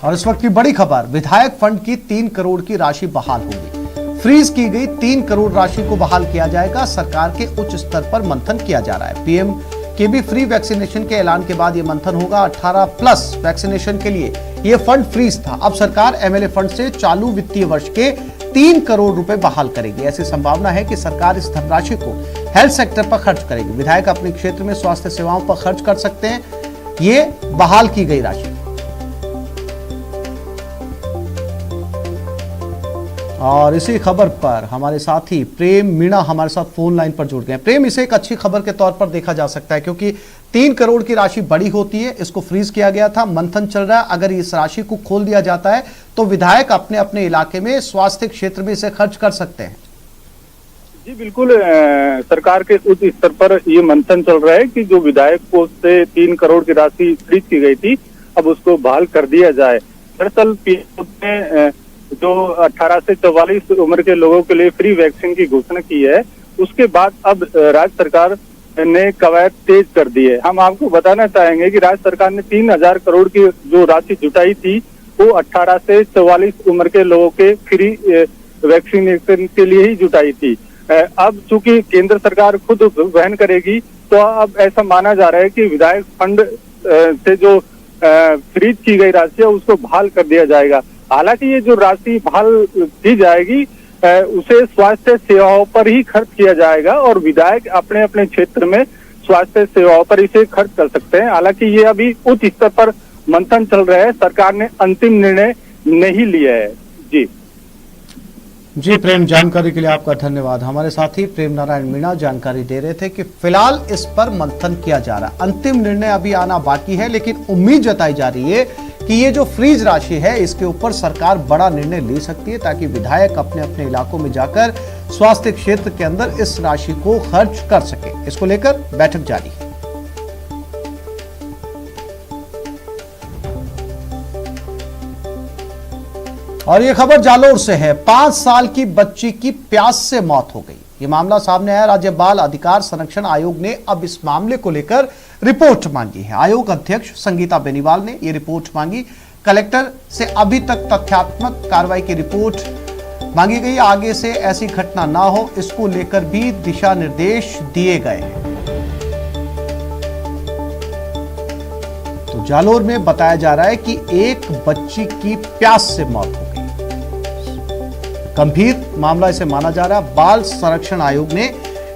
और इस वक्त की बड़ी खबर, विधायक फंड की 3 करोड़ की राशि बहाल होगी। फ्रीज की गई 3 करोड़ राशि को बहाल किया जाएगा। सरकार के उच्च स्तर पर मंथन किया जा रहा है। पीएम के भी फ्री वैक्सीनेशन के ऐलान के बाद यह मंथन होगा। 18+ वैक्सीनेशन के लिए यह फंड फ्रीज था। अब सरकार एमएलए फंड से चालू वित्तीय वर्ष के 3 करोड़ रुपए बहाल करेगी। ऐसी संभावना है कि सरकार इस धनराशि को हेल्थ सेक्टर पर खर्च करेगी। विधायक अपने क्षेत्र में स्वास्थ्य सेवाओं पर खर्च कर सकते हैं। ये बहाल की गई राशि। और इसी खबर पर हमारे साथी प्रेम मीणा हमारे साथ फोन लाइन पर जुड़ गए। प्रेम, इसे एक अच्छी खबर के तौर पर देखा जा सकता है क्योंकि 3 करोड़ की राशि बड़ी होती है। इसको फ्रीज किया गया था, मंथन चल रहा है। अगर इस राशि को खोल दिया जाता है तो विधायक अपने अपने इलाके में स्वास्थ्य क्षेत्र में इसे खर्च कर सकते हैं। जी बिल्कुल, सरकार के उच्च स्तर पर ये मंथन चल रहा है कि जो विधायक कोष से 3 करोड़ की राशि फ्रीज की गई थी, अब उसको बहाल कर दिया जाए। दरअसल पीएम ने जो 18 से 44 उम्र के लोगों के लिए फ्री वैक्सीन की घोषणा की है, उसके बाद अब राज्य सरकार ने कवायद तेज कर दी है। हम आपको बताना चाहेंगे कि राज्य सरकार ने 3000 करोड़ की जो राशि जुटाई थी वो 18 से 44 उम्र के लोगों के फ्री वैक्सीनेशन के लिए ही जुटाई थी। अब चूंकि केंद्र सरकार खुद वहन करेगी तो अब ऐसा माना जा रहा है कि विधायक फंड से जो फ्रीज की गई राशि है उसको बहाल कर दिया जाएगा। हालांकि ये जो राशि बहाल की जाएगी उसे स्वास्थ्य सेवाओं पर ही खर्च किया जाएगा और विधायक अपने अपने क्षेत्र में स्वास्थ्य सेवाओं पर इसे खर्च कर सकते हैं। हालांकि ये अभी उच्च स्तर पर मंथन चल रहा है, सरकार ने अंतिम निर्णय नहीं लिया है। जी प्रेम, जानकारी के लिए आपका धन्यवाद। हमारे साथी प्रेम नारायण मीणा जानकारी दे रहे थे कि फिलहाल इस पर मंथन किया जा रहा है। अंतिम निर्णय अभी आना बाकी है, लेकिन उम्मीद जताई जा रही है कि ये जो फ्रीज राशि है इसके ऊपर सरकार बड़ा निर्णय ले सकती है ताकि विधायक अपने अपने इलाकों में जाकर स्वास्थ्य क्षेत्र के अंदर इस राशि को खर्च कर सके। इसको लेकर बैठक जारी है। और ये खबर जालोर से है। 5 साल की बच्ची की प्यास से मौत हो गई। ये मामला सामने आया। राज्य बाल अधिकार संरक्षण आयोग ने अब इस मामले को लेकर रिपोर्ट मांगी है। आयोग अध्यक्ष संगीता बेनीवाल ने ये रिपोर्ट मांगी। कलेक्टर से अभी तक तथ्यात्मक कार्रवाई की रिपोर्ट मांगी गई। आगे से ऐसी घटना ना हो, इसको लेकर भी दिशा निर्देश दिए गए हैं। तो जालोर में बताया जा रहा है कि एक बच्ची की प्यास से मौत हो गई। गंभीर मामला इसे माना जा रहा है। बाल संरक्षण आयोग ने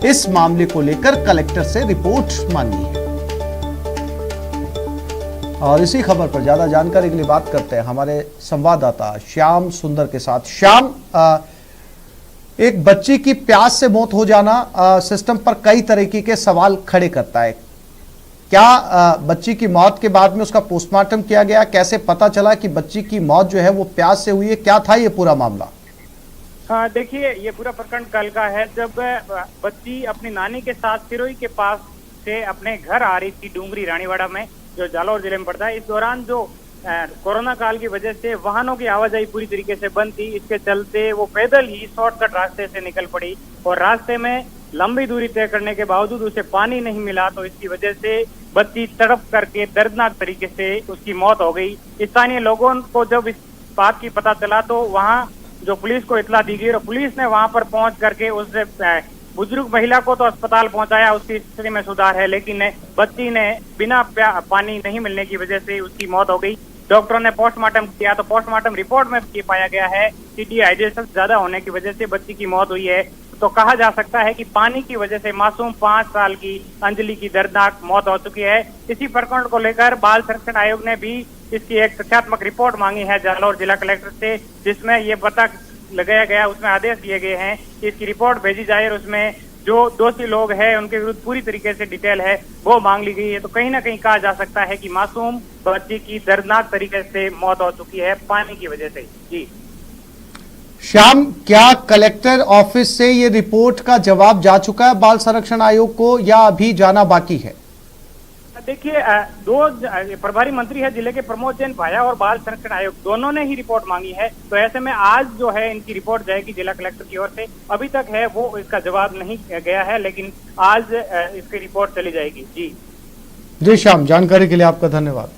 इस मामले को लेकर कलेक्टर से रिपोर्ट मांगी है। और इसी खबर पर ज्यादा जानकारी के लिए बात करते हैं हमारे संवाददाता श्याम सुंदर के साथ। श्याम, एक बच्ची की प्यास से मौत हो जाना सिस्टम पर कई तरीके के सवाल खड़े करता है। क्या बच्ची की मौत के बाद में उसका पोस्टमार्टम किया गया? कैसे पता चला कि बच्ची की मौत जो है वो प्यास से हुई है? क्या था ये पूरा मामला? हाँ देखिए, ये पूरा प्रकरण कल का है जब बच्ची अपनी नानी के साथ सिरोही के पास से अपने घर आ रही थी, डूंगरी रानीवाड़ा में, जो जालौर जिले में पड़ता है। इस दौरान जो कोरोना काल की वजह से वाहनों की आवाजाही पूरी तरीके से बंद थी। इसके चलते वो पैदल ही शॉर्टकट रास्ते से निकल पड़ी और रास्ते में लंबी दूरी तय करने के बावजूद उसे पानी नहीं मिला, तो इसकी वजह से बच्ची तड़प करके दर्दनाक तरीके से उसकी मौत हो गई। स्थानीय लोगों को जब इस बात की पता चला तो वहां जो पुलिस को इतला दी गई और पुलिस ने वहां पर पहुंच करके उस बुजुर्ग महिला को तो अस्पताल पहुंचाया, उसकी स्थिति में सुधार है, लेकिन बच्ची ने बिना पानी नहीं मिलने की वजह से उसकी मौत हो गई। डॉक्टरों ने पोस्टमार्टम किया तो पोस्टमार्टम रिपोर्ट में ये पाया गया है कि डिहाइड्रेशन ज्यादा होने की वजह से बच्ची की मौत हुई है। तो कहा जा सकता है कि पानी की वजह से मासूम 5 साल की अंजलि की दर्दनाक मौत हो चुकी है। इसी प्रकरण को लेकर बाल संरक्षण आयोग ने भी इसकी एक तथ्यात्मक रिपोर्ट मांगी है जालौर जिला कलेक्टर से, जिसमें ये पता लगाया गया, उसमें आदेश दिए गए हैं कि इसकी रिपोर्ट भेजी जाए और उसमें जो दोषी लोग हैं उनके विरुद्ध पूरी तरीके से डिटेल है वो मांग ली गई है। तो कहीं ना कहीं कहा जा सकता है कि मासूम बच्ची की दर्दनाक तरीके से मौत हो चुकी है पानी की वजह से। जी श्याम, क्या कलेक्टर ऑफिस से ये रिपोर्ट का जवाब जा चुका है बाल संरक्षण आयोग को या अभी जाना बाकी है? देखिए, दो प्रभारी मंत्री है जिले के प्रमोद जैन भाया और बाल संरक्षण आयोग दोनों ने ही रिपोर्ट मांगी है। तो ऐसे में आज जो है इनकी रिपोर्ट जाएगी जिला कलेक्टर की ओर से। अभी तक है वो इसका जवाब नहीं गया है, लेकिन आज इसकी रिपोर्ट चली जाएगी। जी श्याम, जानकारी के लिए आपका धन्यवाद।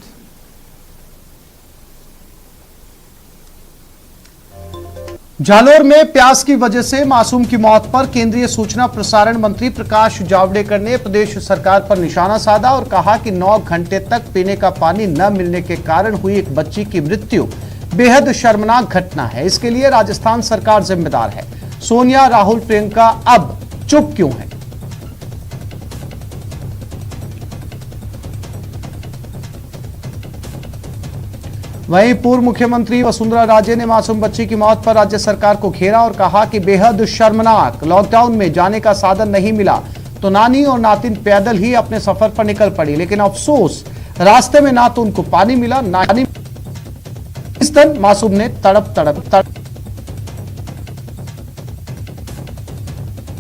जालोर में प्यास की वजह से मासूम की मौत पर केंद्रीय सूचना प्रसारण मंत्री प्रकाश जावड़ेकर ने प्रदेश सरकार पर निशाना साधा और कहा कि 9 घंटे तक पीने का पानी न मिलने के कारण हुई एक बच्ची की मृत्यु बेहद शर्मनाक घटना है। इसके लिए राजस्थान सरकार जिम्मेदार है। सोनिया, राहुल, प्रियंका अब चुप क्यों है? वहीं पूर्व मुख्यमंत्री वसुंधरा राजे ने मासूम बच्ची की मौत पर राज्य सरकार को घेरा और कहा कि बेहद शर्मनाक, लॉकडाउन में जाने का साधन नहीं मिला तो नानी और नातिन पैदल ही अपने सफर पर निकल पड़ी, लेकिन अफसोस रास्ते में ना तो उनको पानी मिला ना इस दिन मासूम ने तड़प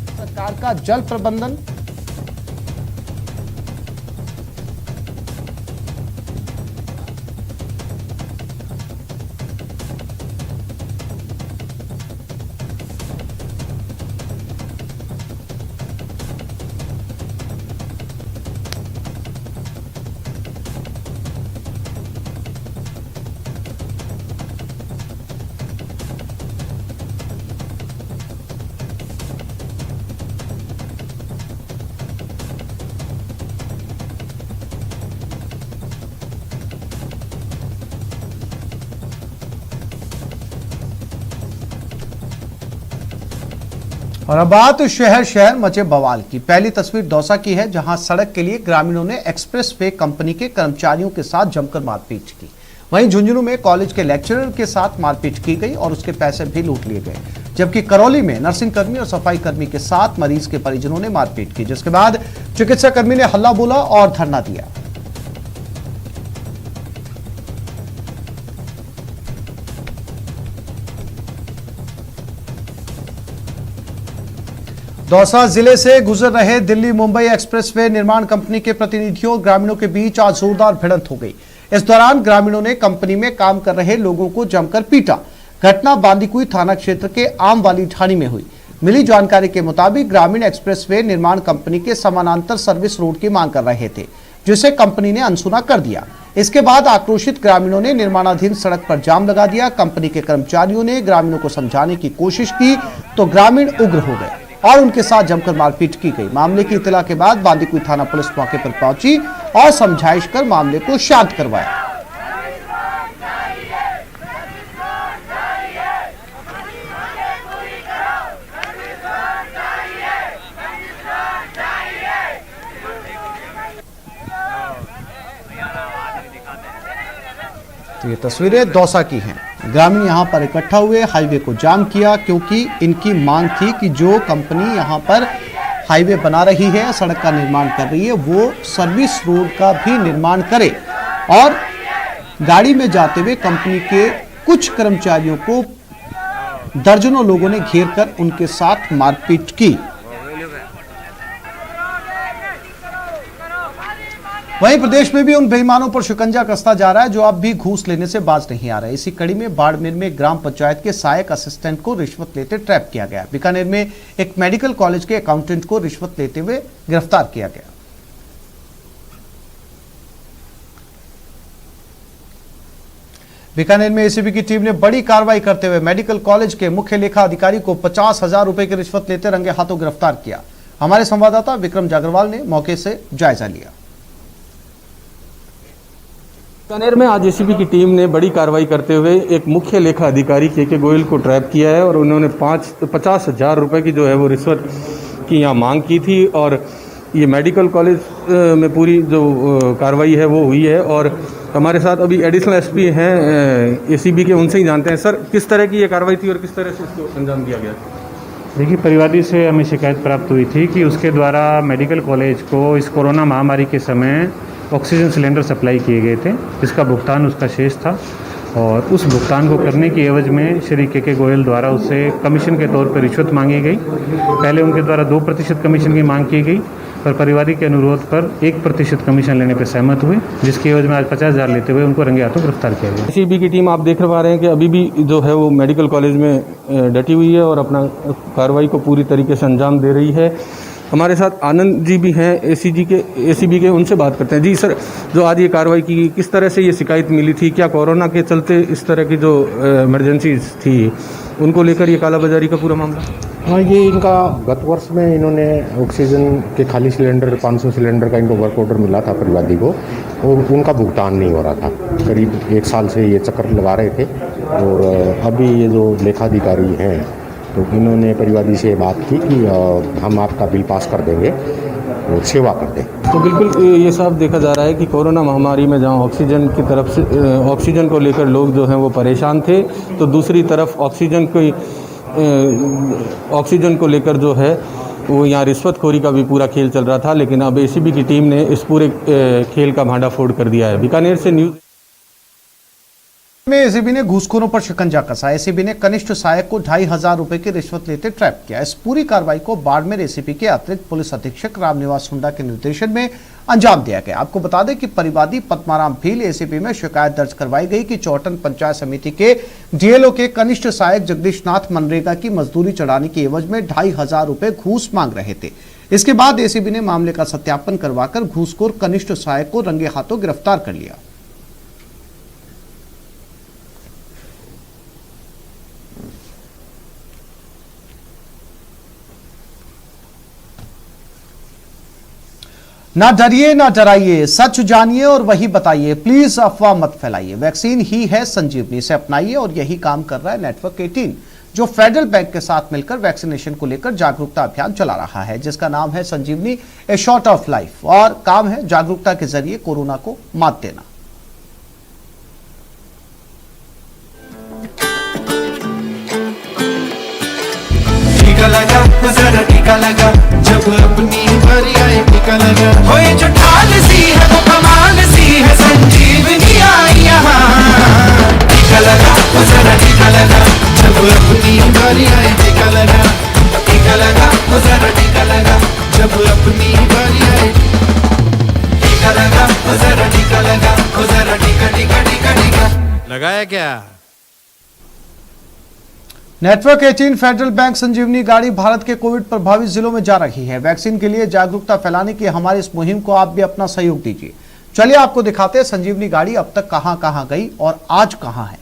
सरकार का जल प्रबंधन और अब बात शहर शहर मचे बवाल की। पहली तस्वीर दौसा की है, जहां सड़क के लिए ग्रामीणों ने एक्सप्रेस वे कंपनी के कर्मचारियों के साथ जमकर मारपीट की। वहीं झुंझुनू में कॉलेज के लेक्चरर के साथ मारपीट की गई और उसके पैसे भी लूट लिए गए, जबकि करौली में नर्सिंग कर्मी और सफाई कर्मी के साथ मरीज के परिजनों ने मारपीट की, जिसके बाद चिकित्सा कर्मी ने हल्ला बोला और धरना दिया। दौसा जिले से गुजर रहे दिल्ली मुंबई एक्सप्रेसवे निर्माण कंपनी के प्रतिनिधियों और ग्रामीणों के बीच आज जोरदार भिड़ंत हो गई। इस दौरान ग्रामीणों ने कंपनी में काम कर रहे लोगों को जमकर पीटा। घटना बांदीकुई थाना क्षेत्र के आमवाली ढाणी में हुई। मिली जानकारी के मुताबिक ग्रामीण एक्सप्रेसवे निर्माण कंपनी के समानांतर सर्विस रोड की मांग कर रहे थे, जिसे कंपनी ने अनसुना कर दिया। इसके बाद आक्रोशित ग्रामीणों ने निर्माणाधीन सड़क पर जाम लगा दिया। कंपनी के कर्मचारियों ने ग्रामीणों को समझाने की कोशिश की तो ग्रामीण उग्र हो गए और उनके साथ जमकर मारपीट की गई। मामले की इत्तला के बाद बांदीकुई थाना पुलिस मौके पर पहुंची और समझाइश कर मामले को शांत करवाया। तो ये तस्वीरें दौसा की हैं। ग्रामीण यहां पर इकट्ठा हुए, हाईवे को जाम किया, क्योंकि इनकी मांग थी कि जो कंपनी यहां पर हाईवे बना रही है, सड़क का निर्माण कर रही है, वो सर्विस रोड का भी निर्माण करे। और गाड़ी में जाते हुए कंपनी के कुछ कर्मचारियों को दर्जनों लोगों ने घेर कर उनके साथ मारपीट की। वहीं प्रदेश में भी उन बेईमानों पर शिकंजा कसता जा रहा है जो अब भी घूस लेने से बाज नहीं आ रहे। इसी कड़ी में बाड़मेर में ग्राम पंचायत के सहायक असिस्टेंट को रिश्वत लेते ट्रैप किया गया। बीकानेर में एक मेडिकल कॉलेज के अकाउंटेंट को रिश्वत लेते हुए गिरफ्तार किया गया। बीकानेर में एसीबी की टीम ने बड़ी कार्रवाई करते हुए मेडिकल कॉलेज के मुख्य लेखा अधिकारी को 50,000 रुपए की रिश्वत लेते रंगे हाथों गिरफ्तार किया। हमारे संवाददाता विक्रम जागरवाल ने मौके से जायजा लिया। बीकानेर में आज एसीबी की टीम ने बड़ी कार्रवाई करते हुए एक मुख्य लेखा अधिकारी के गोयल को ट्रैप किया है और उन्होंने 50,000 रुपए की जो है वो रिश्वत की यहाँ मांग की थी। और ये मेडिकल कॉलेज में पूरी जो कार्रवाई है वो हुई है। और हमारे साथ अभी एडिशनल एसपी हैं एसीबी के, उनसे ही जानते हैं। सर, किस तरह की ये कार्रवाई थी और किस तरह से इसको अंजाम दिया गया? देखिए, परिवादी से हमें शिकायत प्राप्त हुई थी कि उसके द्वारा मेडिकल कॉलेज को इस कोरोना महामारी के समय ऑक्सीजन सिलेंडर सप्लाई किए गए थे, जिसका भुगतान उसका शेष था। और उस भुगतान को करने की एवज में श्री के गोयल द्वारा उससे कमीशन के तौर पर रिश्वत मांगी गई। पहले उनके द्वारा 2% कमीशन की मांग की गई, पर परिवादी के अनुरोध पर 1% कमीशन लेने पर सहमत हुए, जिसकी एवज में आज 50,000 लेते हुए उनको रंगे हाथों गिरफ्तार किया गया। एसीबी की टीम आप देख पा रहे हैं कि अभी भी जो है वो मेडिकल कॉलेज में डटी हुई है और अपना कार्रवाई को पूरी तरीके से अंजाम दे रही है। हमारे साथ आनंद जी भी हैं एसीबी के, उनसे बात करते हैं। जी सर, जो आज ये कार्रवाई की, किस तरह से ये शिकायत मिली थी? क्या कोरोना के चलते इस तरह की जो इमरजेंसी थी उनको लेकर ये कालाबाजारी का पूरा मामला? हाँ, ये इनका गत वर्ष में इन्होंने ऑक्सीजन के खाली सिलेंडर 500 सिलेंडर का इनको वर्क ऑर्डर मिला था परिवादी को, और उनका भुगतान नहीं हो रहा था। करीब 1 साल से ये चक्कर लगा रहे थे, और अभी ये जो लेखाधिकारी हैं तो इन्होंने परिवादी से बात की कि हम आपका बिल पास कर देंगे और सेवा कर दें। तो बिल्कुल ये साफ देखा जा रहा है कि कोरोना महामारी में जहां ऑक्सीजन की तरफ से ऑक्सीजन को लेकर लोग जो हैं वो परेशान थे, तो दूसरी तरफ ऑक्सीजन को लेकर जो है वो यहाँ रिश्वतखोरी का भी पूरा खेल चल रहा था। लेकिन अब एसीबी की टीम ने इस पूरे खेल का भांडाफोड़ कर दिया है। बीकानेर से न्यूज़ में एसीबी ने घूसखोरों पर शिकंजा कसा। एसीबी ने कनिष्ठ सहायक को 2,500 रुपए की रिश्वत लेते ट्रैप किया। इस पूरी कार्रवाई को बाड़मेर एसीपी के अतिरिक्त पुलिस अधीक्षक रामनिवास हुंडा के निर्देशन में अंजाम दिया गया। आपको बता दें कि परिवादी पद्माराम भील एसीबी में शिकायत दर्ज करवाई गई कि चौटन पंचायत समिति के डीएलओ के कनिष्ठ सहायक जगदीश नाथ मनरेगा की मजदूरी चढ़ाने की एवज में 2,500 रुपए घूस मांग रहे थे। इसके बाद एसीबी ने मामले का सत्यापन करवाकर घूसखोर कनिष्ठ सहायक को रंगे हाथों गिरफ्तार कर लिया। ना डरिए ना डराइए, सच जानिए और वही बताइए। प्लीज अफवाह मत फैलाइए। वैक्सीन ही है संजीवनी, से अपनाइए। और यही काम कर रहा है नेटवर्क 18, जो फेडरल बैंक के साथ मिलकर वैक्सीनेशन को लेकर जागरूकता अभियान चला रहा है, जिसका नाम है संजीवनी ए शॉट ऑफ लाइफ। और काम है जागरूकता के जरिए कोरोना को मात देना। टीका लगा, जरा टीका लगा, जब अपनी बारी आए टीका लगा। हो ये जो ढाल सी है वो कमाल सी है, संजीवनी आई यहाँ। टीका लगा, जरा टीका लगा, जब अपनी बारी आए टीका लगा। टीका लगा, जरा टीका लगा, जब अपनी बारी आए। टीका लगा, जरा टीका लगा, जरा टीका टीका टीका टीका लगाया क्या? नेटवर्क 18 फेडरल बैंक संजीवनी गाड़ी भारत के कोविड प्रभावित जिलों में जा रही है। वैक्सीन के लिए जागरूकता फैलाने की हमारी इस मुहिम को आप भी अपना सहयोग दीजिए। चलिए आपको दिखाते हैं संजीवनी गाड़ी अब तक कहां कहां गई और आज कहां है।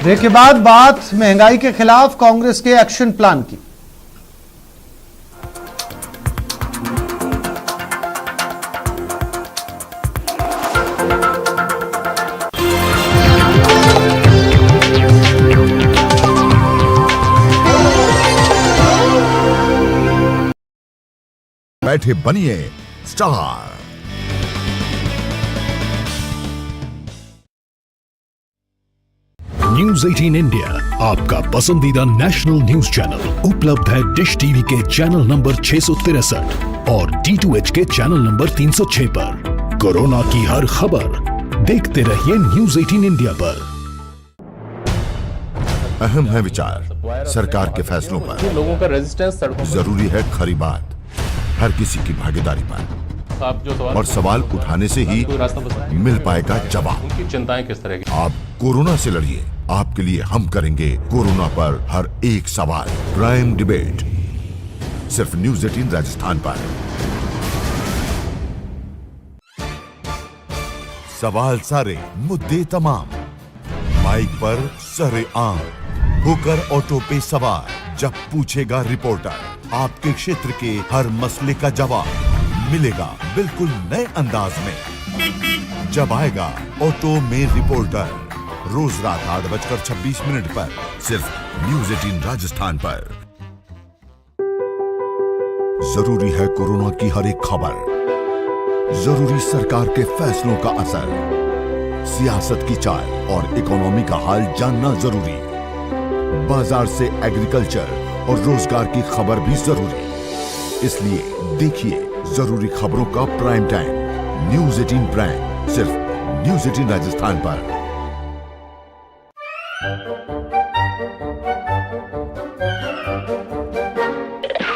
ब्रेक के बाद बात महंगाई के खिलाफ कांग्रेस के एक्शन प्लान की। बैठे बनिए स्टार। न्यूज 18 इंडिया आपका पसंदीदा नेशनल न्यूज चैनल उपलब्ध है डिश टीवी के चैनल नंबर 663 और D2H के चैनल नंबर 306 पर। कोरोना की हर खबर देखते रहिए न्यूज 18 इंडिया पर। अहम है विचार सरकार के फैसलों पर, लोगों का रेजिस्टेंस जरूरी है खरी बात हर किसी की भागीदारी पर, और सवाल उठाने से ही मिल पाएगा जवाब। उनकी चिंताएं किस तरह की? आप कोरोना से लड़िए, आपके लिए हम करेंगे कोरोना पर हर एक सवाल। प्राइम डिबेट सिर्फ न्यूज 18 राजस्थान पर। सवाल सारे, मुद्दे तमाम, माइक पर सरे आम होकर ऑटो पे सवार। जब पूछेगा रिपोर्टर आपके क्षेत्र के हर मसले का जवाब मिलेगा बिल्कुल नए अंदाज में। जब आएगा ऑटो में रिपोर्टर, रोज रात 8:26 पर सिर्फ न्यूज 18 राजस्थान पर। जरूरी है कोरोना की हर एक खबर, जरूरी सरकार के फैसलों का असर, सियासत की चाल और इकोनॉमी का हाल जानना जरूरी। बाजार से एग्रीकल्चर और रोजगार की खबर भी जरूरी, इसलिए देखिए जरूरी खबरों का प्राइम टाइम न्यूज़ 18 प्राइम, सिर्फ न्यूज़ 18 राजस्थान पर।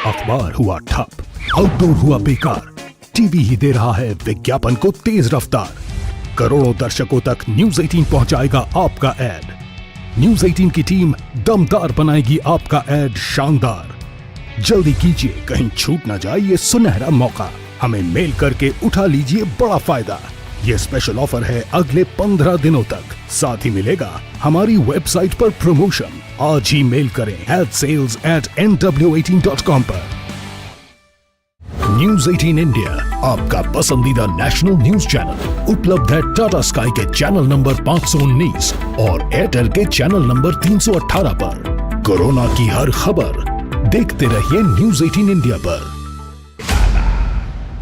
अखबार हुआ ठप, आउटडोर हुआ बेकार, टीवी ही दे रहा है विज्ञापन को तेज रफ्तार। करोड़ों दर्शकों तक न्यूज़ 18 पहुंचाएगा आपका ऐड। न्यूज़ 18 की टीम दमदार बनाएगी आपका ऐड शानदार। जल्दी कीजिए, कहीं छूट ना जाए ये सुनहरा मौका। हमें मेल करके उठा लीजिए बड़ा फायदा। ये स्पेशल ऑफर है अगले 15 दिनों तक। साथ ही मिलेगा हमारी वेबसाइट पर प्रमोशन। आज ही मेल करें adsales@nw18.com पर। न्यूज़ 18 इंडिया, आपका पसंदीदा नेशनल न्यूज चैनल, उपलब्ध है टाटा स्काई के चैनल नंबर 519 और एयरटेल के चैनल नंबर 318 पर। कोरोना की हर खबर देखते रहिए न्यूज़ 18 इंडिया पर।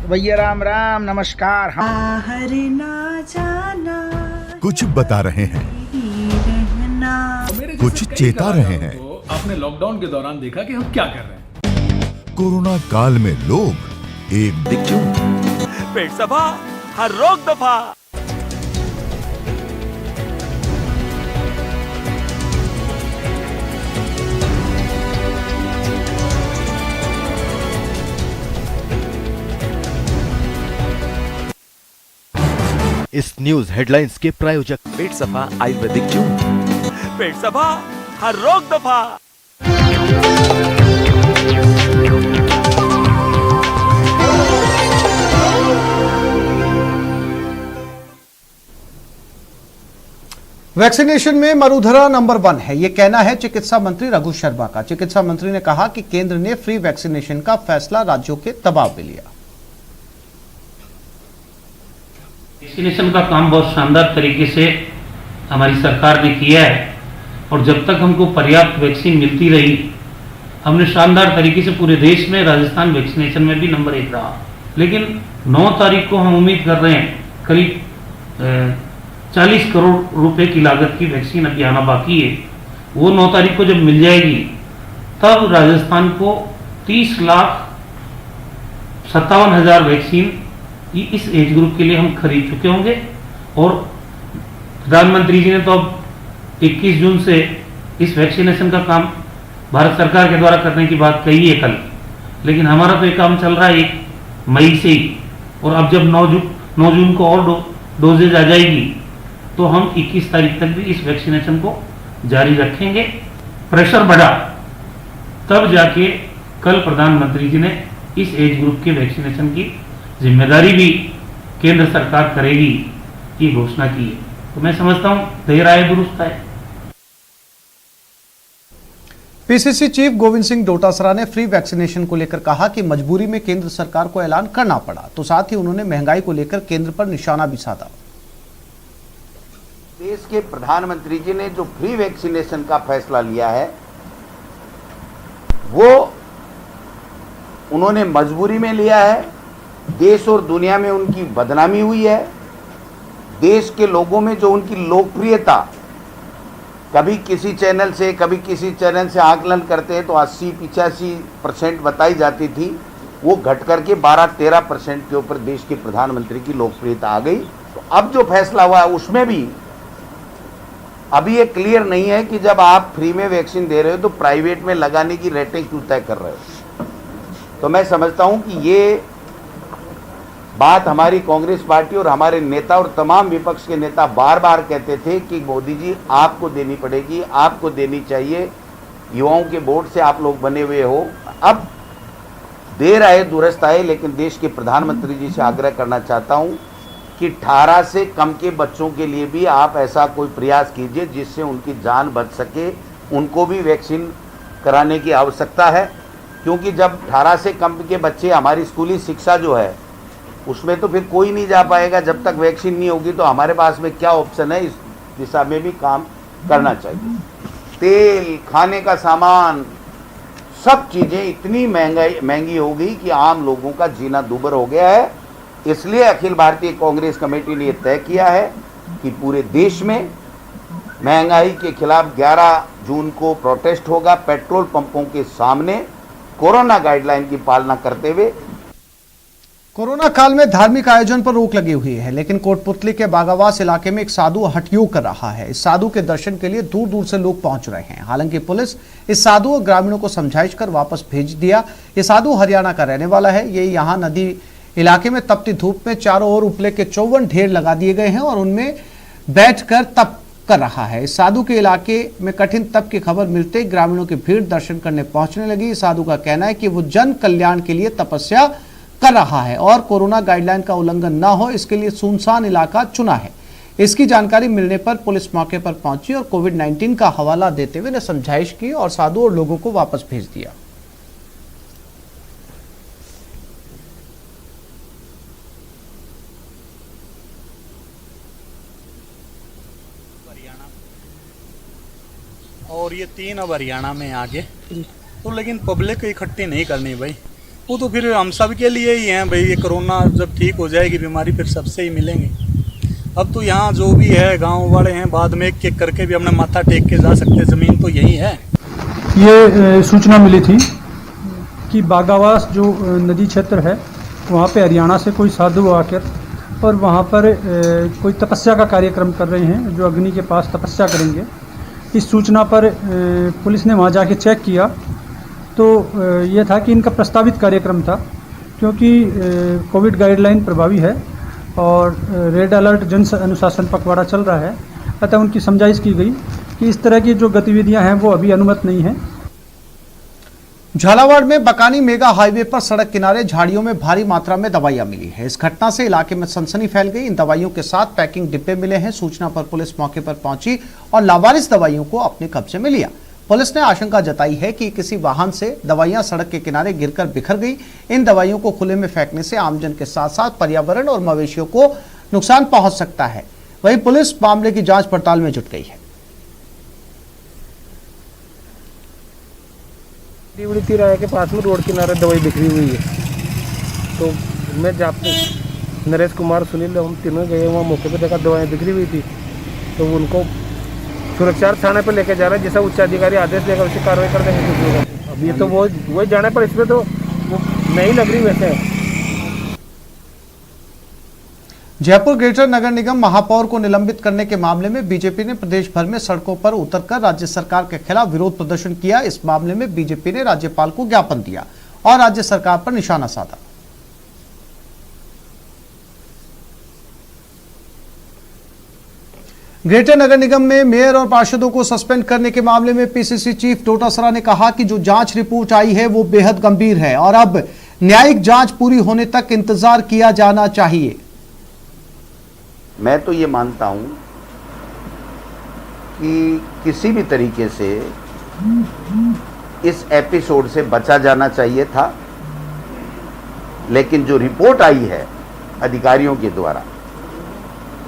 भैया राम राम, नमस्कार। बाहर ना जाना, कुछ बता रहे हैं, कुछ चेता रहे हैं। तो आपने लॉकडाउन के दौरान देखा कि हम क्या कर रहे हैं। कोरोना काल में लोग एक पेट सफा, हर रोग दफा। इस न्यूज हेडलाइंस के प्रायोजक पेट सफा आयुर्वेदिक चूर्ण। पेट सफा, हर रोग दफा। वैक्सीनेशन में मरुधरा नंबर 1 है, यह कहना है चिकित्सा मंत्री रघु शर्मा का। चिकित्सा मंत्री ने कहा कि केंद्र ने फ्री वैक्सीनेशन का फैसला राज्यों के दबाव में लिया। वैक्सीनेशन का काम बहुत शानदार तरीके से हमारी सरकार ने किया है और जब तक हमको पर्याप्त वैक्सीन मिलती रही, हमने शानदार तरीके से पूरे देश में, राजस्थान वैक्सीनेशन में भी नंबर 1 रहा। लेकिन 9 तारीख को हम उम्मीद कर रहे हैं करीब 40 करोड़ रुपए की लागत की वैक्सीन अभी आना बाकी है। वो 9 तारीख को जब मिल जाएगी तब राजस्थान को 30,57,000 वैक्सीन इस एज ग्रुप के लिए हम खरीद चुके होंगे। और प्रधानमंत्री जी ने तो अब 21 जून से इस वैक्सीनेशन का काम भारत सरकार के द्वारा करने की बात कही है कल, लेकिन हमारा तो ये काम चल रहा है 1 मई से ही। और अब जब 9 जून को और डोजेज आ जाएगी तो हम 21 तारीख तक भी इस वैक्सीनेशन को जारी रखेंगे। प्रेशर बढ़ा तब जाके कल प्रधानमंत्री जी ने इस एज ग्रुप के वैक्सीनेशन की जिम्मेदारी भी केंद्र सरकार करेगी ये घोषणा की है। तो मैं समझता हूं देर आए दुरुस्त आए। पीसीसी चीफ गोविंद सिंह डोटासरा ने फ्री वैक्सीनेशन को लेकर कहा कि मजबूरी में केंद्र सरकार को ऐलान करना पड़ा, तो साथ ही उन्होंने महंगाई को लेकर केंद्र पर निशाना भी साधा। देश के प्रधानमंत्री जी ने जो फ्री वैक्सीनेशन का फैसला लिया है वो उन्होंने मजबूरी में लिया है। देश और दुनिया में उनकी बदनामी हुई है। देश के लोगों में जो उनकी लोकप्रियता कभी किसी चैनल से कभी किसी चैनल से आकलन करते हैं तो 80-85% बताई जाती थी, वो घट करके 12-13% के ऊपर देश के प्रधानमंत्री की लोकप्रियता आ गई। तो अब जो फैसला हुआ है उसमें भी अभी ये क्लियर नहीं है कि जब आप फ्री में वैक्सीन दे रहे हो तो प्राइवेट में लगाने की रेटें क्यों तय कर रहे हो। तो मैं समझता हूं कि ये बात हमारी कांग्रेस पार्टी और हमारे नेता और तमाम विपक्ष के नेता बार बार कहते थे कि मोदी जी आपको देनी पड़ेगी, आपको देनी चाहिए, युवाओं के वोट से आप लोग बने हुए हो। अब देर आए दुरुस्त आए, लेकिन देश के प्रधानमंत्री जी से आग्रह करना चाहता हूं कि 18 से कम के बच्चों के लिए भी आप ऐसा कोई प्रयास कीजिए जिससे उनकी जान बच सके। उनको भी वैक्सीन कराने की आवश्यकता है, क्योंकि जब 18 से कम के बच्चे, हमारी स्कूली शिक्षा जो है उसमें तो फिर कोई नहीं जा पाएगा जब तक वैक्सीन नहीं होगी। तो हमारे पास में क्या ऑप्शन है, इस दिशा में भी काम करना चाहिए। तेल, खाने का सामान, सब चीज़ें इतनी महंगी हो गई कि आम लोगों का जीना दूभर हो गया है। इसलिए अखिल भारतीय कांग्रेस कमेटी ने यह तय किया है कि पूरे देश में महंगाई के खिलाफ 11 जून को प्रोटेस्ट होगा पेट्रोल पंपों के सामने कोरोना गाइडलाइन की पालना करते हुए। कोरोना काल में धार्मिक आयोजन पर रोक लगी हुई है, लेकिन कोटपुतली के बागावास इलाके में एक साधु हठयोग कर रहा है। इस साधु के दर्शन के लिए दूर दूर से लोग पहुंच रहे हैं। हालांकि पुलिस इस साधु और ग्रामीणों को समझाइश कर वापस भेज दिया। ये साधु हरियाणा का रहने वाला है। ये यहाँ नदी इलाके में तपती धूप में चारों ओर उपले के 54 ढेर लगा दिए गए हैं और उनमें बैठकर तप कर रहा है। इस साधु के इलाके में कठिन तप की खबर मिलते ग्रामीणों की भीड़ दर्शन करने पहुंचने लगी। साधु का कहना है कि वो जन कल्याण के लिए तपस्या कर रहा है और कोरोना गाइडलाइन का उल्लंघन न हो इसके लिए सुनसान इलाका चुना है। इसकी जानकारी मिलने पर पुलिस मौके पर पहुंची और कोविड-19 का हवाला देते हुए ने समझाइश की और साधु और लोगों को वापस भेज दिया। और ये 3 अब हरियाणा में आगे तो, लेकिन पब्लिक इकट्ठी नहीं करनी भाई, वो तो फिर हम सब के लिए ही हैं भाई। ये कोरोना जब ठीक हो जाएगी बीमारी फिर सबसे ही मिलेंगे। अब तो यहाँ जो भी है गांव वाले हैं, बाद में एक एक करके भी अपने माथा टेक के जा सकते हैं। ज़मीन तो यही है। ये सूचना मिली थी कि बागावास जो नदी क्षेत्र है वहाँ पे हरियाणा से कोई साधु आकर और वहाँ पर कोई तपस्या का कार्यक्रम कर रहे हैं, जो अग्नि के पास तपस्या करेंगे। इस सूचना पर पुलिस ने वहाँ जाके चेक किया तो यह था कि इनका प्रस्तावित कार्यक्रम था, क्योंकि कोविड गाइडलाइन प्रभावी है और रेड अलर्ट जन अनुशासन पखवाड़ा चल रहा है। अतः उनकी समझाइश की गई कि इस तरह की जो गतिविधियां हैं वो अभी अनुमत नहीं है। झालावाड़ में बकानी मेगा हाईवे पर सड़क किनारे झाड़ियों में भारी मात्रा में दवाइयां मिली है। इस घटना से इलाके में सनसनी फैल गई। इन दवाइयों के साथ पैकिंग डिब्बे मिले हैं। सूचना पर पुलिस मौके पर पहुंची और लावारिस दवाइयों को अपने कब्जे में लिया। पुलिस ने आशंका जताई है कि किसी वाहन से दवाइयां सड़क के किनारे गिरकर बिखर गई। इन दवाइयों को खुले में फेंकने से आमजन के साथ साथ पर्यावरण और मवेशियों को नुकसान पहुंच सकता है। वहीं पुलिस मामले की जांच पड़ताल में जुट गई है। तिराहे के पास में रोड किनारे दवाई बिखरी हुई है, तो मैं जाते नरेश कुमार सुनील हम तीनों गए वहाँ मौके पे देखा दवाएं बिखरी हुई थी, तो उनको सुरक्षा थाने पे लेके जा रहे हैं। जैसा उच्च अधिकारी आदेश देगा उसी कार्रवाई कर देंगे। अब ये तो वो जाने पर इसमें तो नहीं लग रही वैसे। जयपुर ग्रेटर नगर निगम महापौर को निलंबित करने के मामले में बीजेपी ने प्रदेश भर में सड़कों पर उतरकर राज्य सरकार के खिलाफ विरोध प्रदर्शन किया। इस मामले में बीजेपी ने राज्यपाल को ज्ञापन दिया और राज्य सरकार पर निशाना साधा। ग्रेटर नगर निगम में मेयर और पार्षदों को सस्पेंड करने के मामले में पीसीसी चीफ डोटासरा ने कहा कि जो जांच रिपोर्ट आई है वो बेहद गंभीर है और अब न्यायिक जांच पूरी होने तक इंतजार किया जाना चाहिए। मैं तो ये मानता हूं कि किसी भी तरीके से इस एपिसोड से बचा जाना चाहिए था, लेकिन जो रिपोर्ट आई है अधिकारियों के द्वारा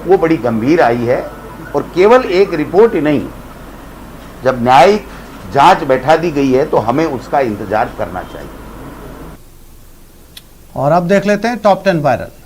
वो बड़ी गंभीर आई है। और केवल एक रिपोर्ट ही नहीं, जब न्यायिक जांच बैठा दी गई है तो हमें उसका इंतजार करना चाहिए। और अब देख लेते हैं टॉप 10 वायरल।